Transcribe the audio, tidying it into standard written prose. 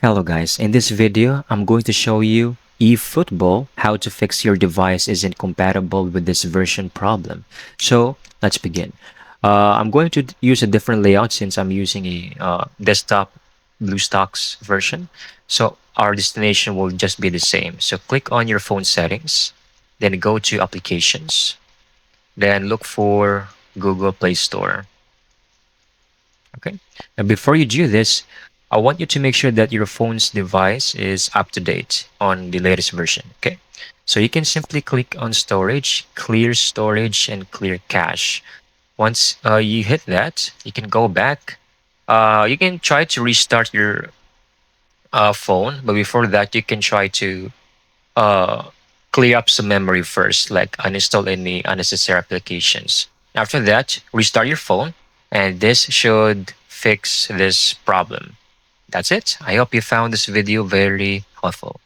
Hello guys, in this video, I'm going to show you eFootball, how to fix your device isn't compatible with this version problem. So let's begin. I'm going to use a different layout since I'm using a desktop BlueStacks version. So our destination will just be the same. So click on your phone settings, then go to applications, then look for Google Play Store. Okay. Now, before you do this, I want you to make sure that your phone's device is up to date on the latest version. Okay. So you can simply click on storage, and clear cache. Once you hit that, you can go back. You can try to restart your phone, but before that, you can try to uh, clear up some memory first, like uninstall any unnecessary applications. After that, restart your phone, and this should fix this problem. That's it. I hope you found this video very helpful.